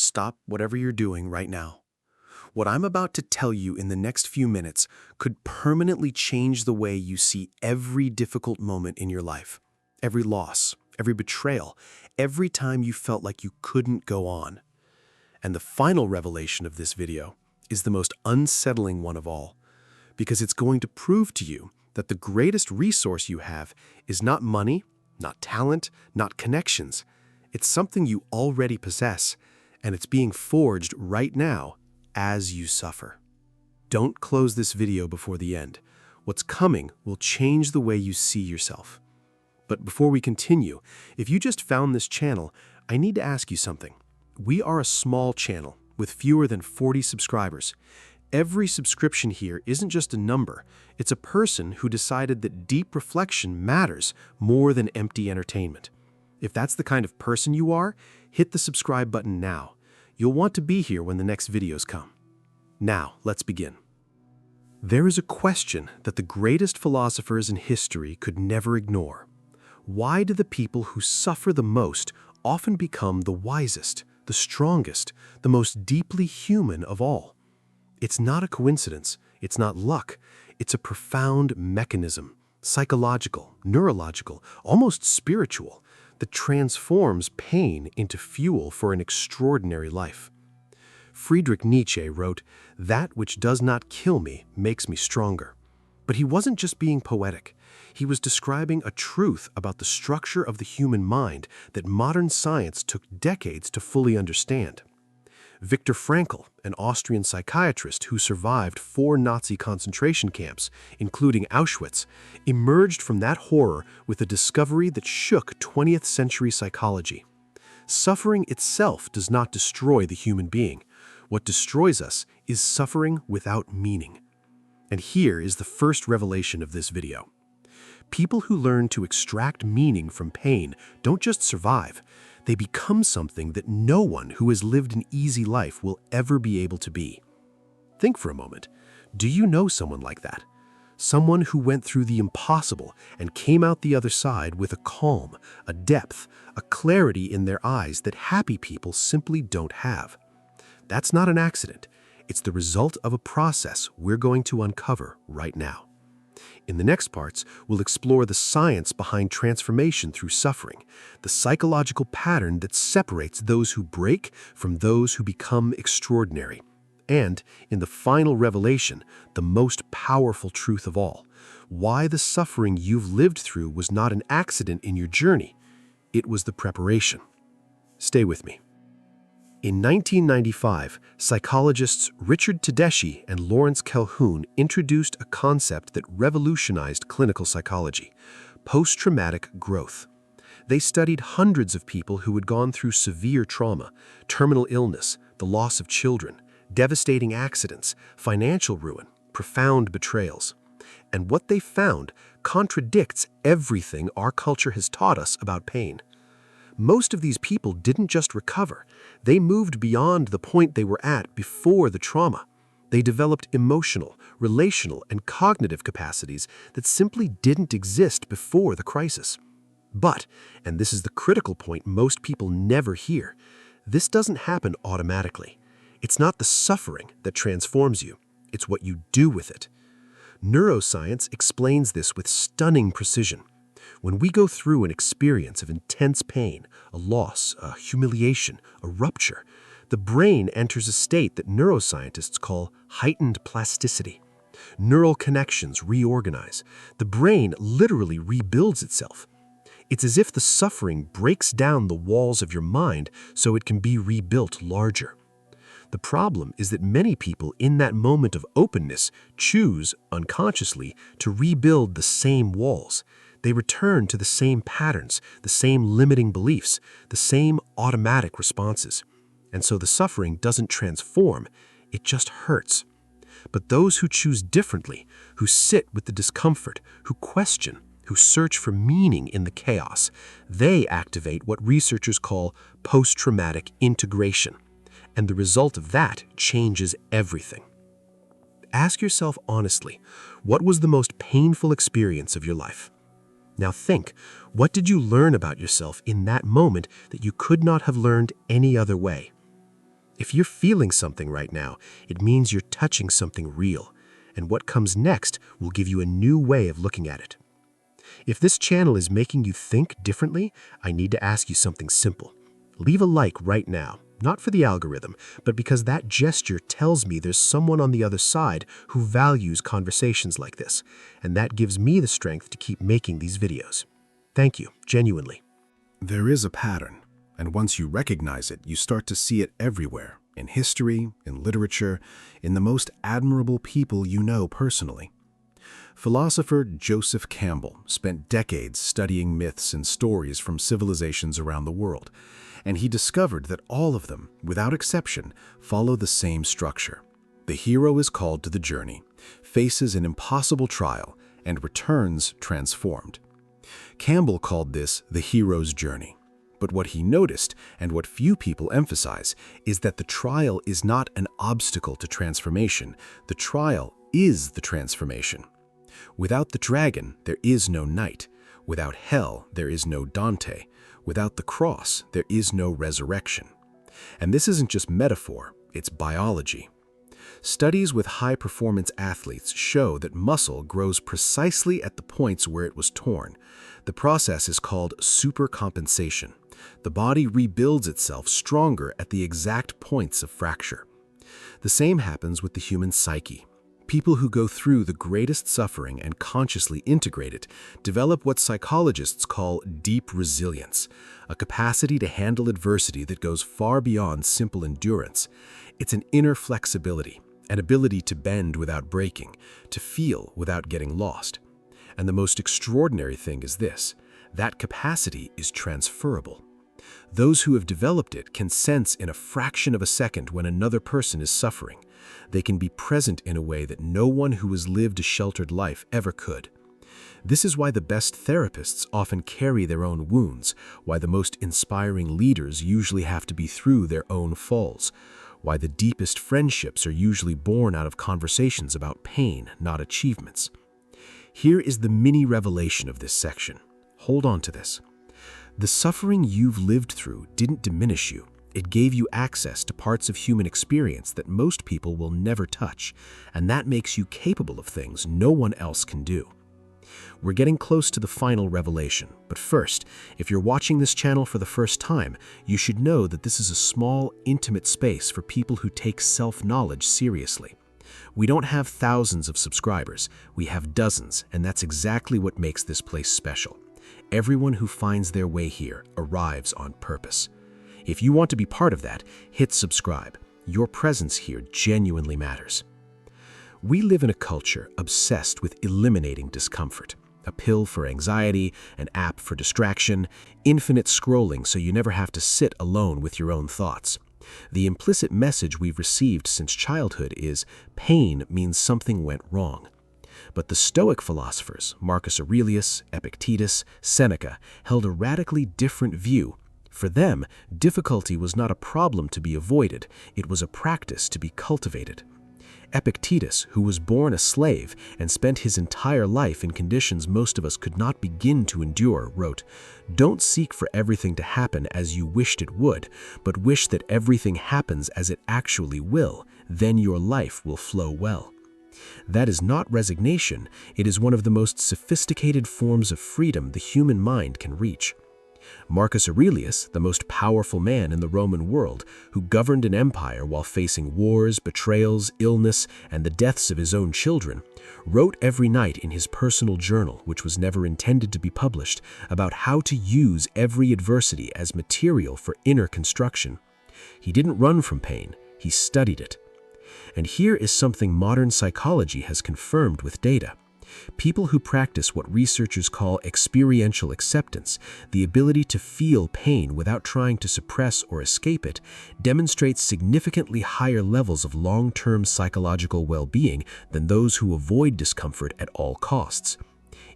stop whatever you're doing right now. What I'm about to tell you in the next few minutes could permanently change the way you see every difficult moment in your life. Every loss, every betrayal, every time you felt like you couldn't go on. And the final revelation of this video is the most unsettling one of all, because it's going to prove to you that the greatest resource you have is not money, not talent, not connections. It's something you already possess, and it's being forged right now as you suffer. Don't close this video before the end. What's coming will change the way you see yourself. But before we continue, if you just found this channel, I need to ask you something. We are a small channel with fewer than 40 subscribers. Every subscription here isn't just a number, it's a person who decided that deep reflection matters more than empty entertainment. If that's the kind of person you are, hit the subscribe button now. You'll want to be here when the next videos come. Now, let's begin. There is a question that the greatest philosophers in history could never ignore. Why do the people who suffer the most often become the wisest, the strongest, the most deeply human of all? It's not a coincidence, it's not luck, it's a profound mechanism, psychological, neurological, almost spiritual, that transforms pain into fuel for an extraordinary life. Friedrich Nietzsche wrote, "That which does not kill me makes me stronger." But he wasn't just being poetic. He was describing a truth about the structure of the human mind that modern science took decades to fully understand. Viktor Frankl, an Austrian psychiatrist who survived 4 Nazi concentration camps, including Auschwitz, emerged from that horror with a discovery that shook 20th century psychology. Suffering itself does not destroy the human being. What destroys us is suffering without meaning. And here is the first revelation of this video. People who learn to extract meaning from pain don't just survive, they become something that no one who has lived an easy life will ever be able to be. Think for a moment. Do you know someone like that? Someone who went through the impossible and came out the other side with a calm, a depth, a clarity in their eyes that happy people simply don't have. That's not an accident. It's the result of a process we're going to uncover right now. In the next parts, we'll explore the science behind transformation through suffering, the psychological pattern that separates those who break from those who become extraordinary, and, in the final revelation, the most powerful truth of all, why the suffering you've lived through was not an accident in your journey, it was the preparation. Stay with me. In 1995, psychologists Richard Tedeschi and Lawrence Calhoun introduced a concept that revolutionized clinical psychology: post-traumatic growth. They studied hundreds of people who had gone through severe trauma, terminal illness, the loss of children, devastating accidents, financial ruin, profound betrayals. And what they found contradicts everything our culture has taught us about pain. Most of these people didn't just recover, they moved beyond the point they were at before the trauma. They developed emotional, relational, and cognitive capacities that simply didn't exist before the crisis. But, and this is the critical point most people never hear, this doesn't happen automatically. It's not the suffering that transforms you, it's what you do with it. Neuroscience explains this with stunning precision. When we go through an experience of intense pain, a loss, a humiliation, a rupture, the brain enters a state that neuroscientists call heightened plasticity. Neural connections reorganize. The brain literally rebuilds itself. It's as if the suffering breaks down the walls of your mind so it can be rebuilt larger. The problem is that many people in that moment of openness choose, unconsciously, to rebuild the same walls. They return to the same patterns, the same limiting beliefs, the same automatic responses. And so the suffering doesn't transform, it just hurts. But those who choose differently, who sit with the discomfort, who question, who search for meaning in the chaos, they activate what researchers call post-traumatic integration. And the result of that changes everything. Ask yourself honestly, what was the most painful experience of your life? Now think, what did you learn about yourself in that moment that you could not have learned any other way? If you're feeling something right now, it means you're touching something real, and what comes next will give you a new way of looking at it. If this channel is making you think differently, I need to ask you something simple. Leave a like right now, not for the algorithm, but because that gesture tells me there's someone on the other side who values conversations like this, and that gives me the strength to keep making these videos. Thank you, genuinely. There is a pattern, and once you recognize it, you start to see it everywhere, in history, in literature, in the most admirable people you know personally. Philosopher Joseph Campbell spent decades studying myths and stories from civilizations around the world, and he discovered that all of them, without exception, follow the same structure. The hero is called to the journey, faces an impossible trial, and returns transformed. Campbell called this the hero's journey. But what he noticed, and what few people emphasize, is that the trial is not an obstacle to transformation. The trial is the transformation. Without the dragon, there is no knight. Without hell, there is no Dante. Without the cross, there is no resurrection. And this isn't just metaphor, it's biology. Studies with high-performance athletes show that muscle grows precisely at the points where it was torn. The process is called supercompensation. The body rebuilds itself stronger at the exact points of fracture. The same happens with the human psyche. People who go through the greatest suffering and consciously integrate it develop what psychologists call deep resilience, a capacity to handle adversity that goes far beyond simple endurance. It's an inner flexibility, an ability to bend without breaking, to feel without getting lost. And the most extraordinary thing is this: that capacity is transferable. Those who have developed it can sense in a fraction of a second when another person is suffering. They can be present in a way that no one who has lived a sheltered life ever could. This is why the best therapists often carry their own wounds, why the most inspiring leaders usually have to be through their own falls, why the deepest friendships are usually born out of conversations about pain, not achievements. Here is the mini revelation of this section. Hold on to this. The suffering you've lived through didn't diminish you. It gave you access to parts of human experience that most people will never touch, and that makes you capable of things no one else can do. We're getting close to the final revelation, but first, if you're watching this channel for the first time, you should know that this is a small, intimate space for people who take self-knowledge seriously. We don't have thousands of subscribers, we have dozens, and that's exactly what makes this place special. Everyone who finds their way here arrives on purpose. If you want to be part of that, hit subscribe. Your presence here genuinely matters. We live in a culture obsessed with eliminating discomfort. A pill for anxiety, an app for distraction, infinite scrolling so you never have to sit alone with your own thoughts. The implicit message we've received since childhood is pain means something went wrong. But the Stoic philosophers, Marcus Aurelius, Epictetus, Seneca, held a radically different view. For them, difficulty was not a problem to be avoided, it was a practice to be cultivated. Epictetus, who was born a slave and spent his entire life in conditions most of us could not begin to endure, wrote, "Don't seek for everything to happen as you wished it would, but wish that everything happens as it actually will, then your life will flow well." That is not resignation, it is one of the most sophisticated forms of freedom the human mind can reach. Marcus Aurelius, the most powerful man in the Roman world, who governed an empire while facing wars, betrayals, illness, and the deaths of his own children, wrote every night in his personal journal, which was never intended to be published, about how to use every adversity as material for inner construction. He didn't run from pain, he studied it. And here is something modern psychology has confirmed with data. People who practice what researchers call experiential acceptance, the ability to feel pain without trying to suppress or escape it, demonstrate significantly higher levels of long-term psychological well-being than those who avoid discomfort at all costs.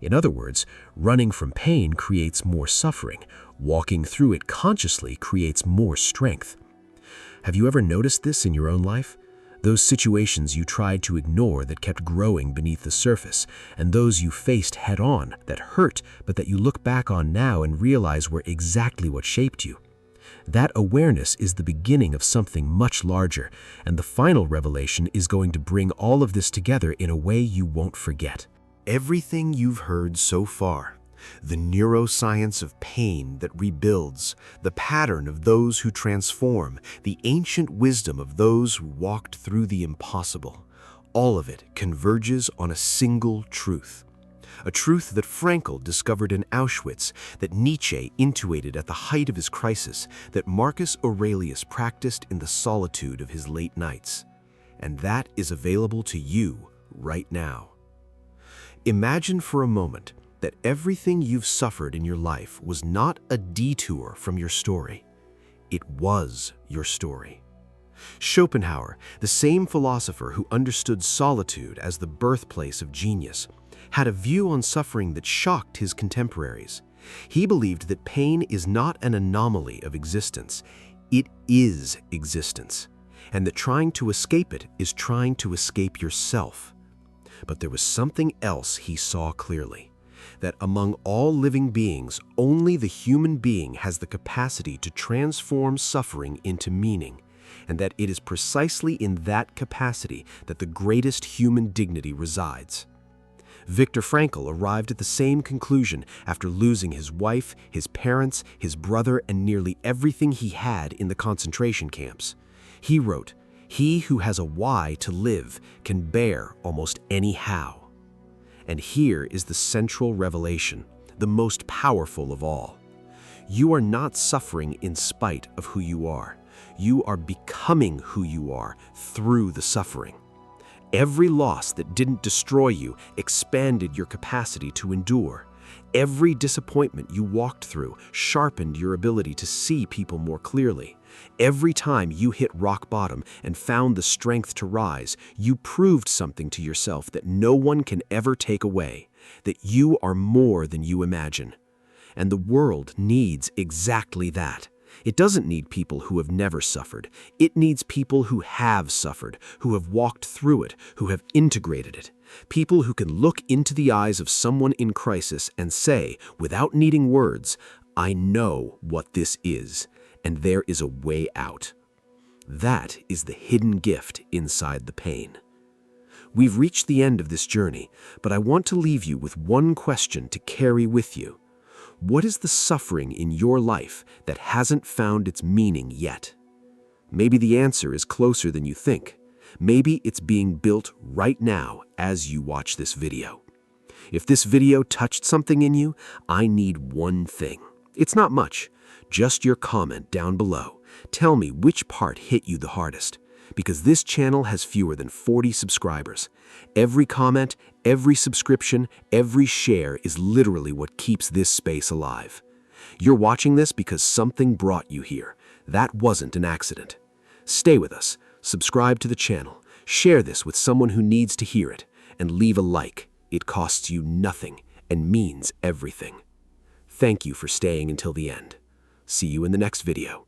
In other words, running from pain creates more suffering. Walking through it consciously creates more strength. Have you ever noticed this in your own life? Those situations you tried to ignore that kept growing beneath the surface, and those you faced head-on that hurt but that you look back on now and realize were exactly what shaped you. That awareness is the beginning of something much larger, and the final revelation is going to bring all of this together in a way you won't forget. Everything you've heard so far, the neuroscience of pain that rebuilds, the pattern of those who transform, the ancient wisdom of those who walked through the impossible, all of it converges on a single truth. A truth that Frankl discovered in Auschwitz, that Nietzsche intuited at the height of his crisis, that Marcus Aurelius practiced in the solitude of his late nights. And that is available to you right now. Imagine for a moment that everything you've suffered in your life was not a detour from your story. It was your story. Schopenhauer, the same philosopher who understood solitude as the birthplace of genius, had a view on suffering that shocked his contemporaries. He believed that pain is not an anomaly of existence, it is existence, and that trying to escape it is trying to escape yourself. But there was something else he saw clearly, that among all living beings, only the human being has the capacity to transform suffering into meaning, and that it is precisely in that capacity that the greatest human dignity resides. Viktor Frankl arrived at the same conclusion after losing his wife, his parents, his brother, and nearly everything he had in the concentration camps. He wrote, "He who has a why to live can bear almost any how." And here is the central revelation, the most powerful of all. You are not suffering in spite of who you are. You are becoming who you are through the suffering. Every loss that didn't destroy you expanded your capacity to endure. Every disappointment you walked through sharpened your ability to see people more clearly. Every time you hit rock bottom and found the strength to rise, you proved something to yourself that no one can ever take away, that you are more than you imagine. And the world needs exactly that. It doesn't need people who have never suffered. It needs people who have suffered, who have walked through it, who have integrated it. People who can look into the eyes of someone in crisis and say, without needing words, "I know what this is, and there is a way out." That is the hidden gift inside the pain. We've reached the end of this journey, but I want to leave you with one question to carry with you. What is the suffering in your life that hasn't found its meaning yet? Maybe the answer is closer than you think. Maybe it's being built right now as you watch this video. If this video touched something in you, I need one thing. It's not much, just your comment down below. Tell me which part hit you the hardest, because this channel has fewer than 40 subscribers. Every comment, every subscription, every share is literally what keeps this space alive. You're watching this because something brought you here. That wasn't an accident. Stay with us, subscribe to the channel, share this with someone who needs to hear it, and leave a like. It costs you nothing and means everything. Thank you for staying until the end. See you in the next video.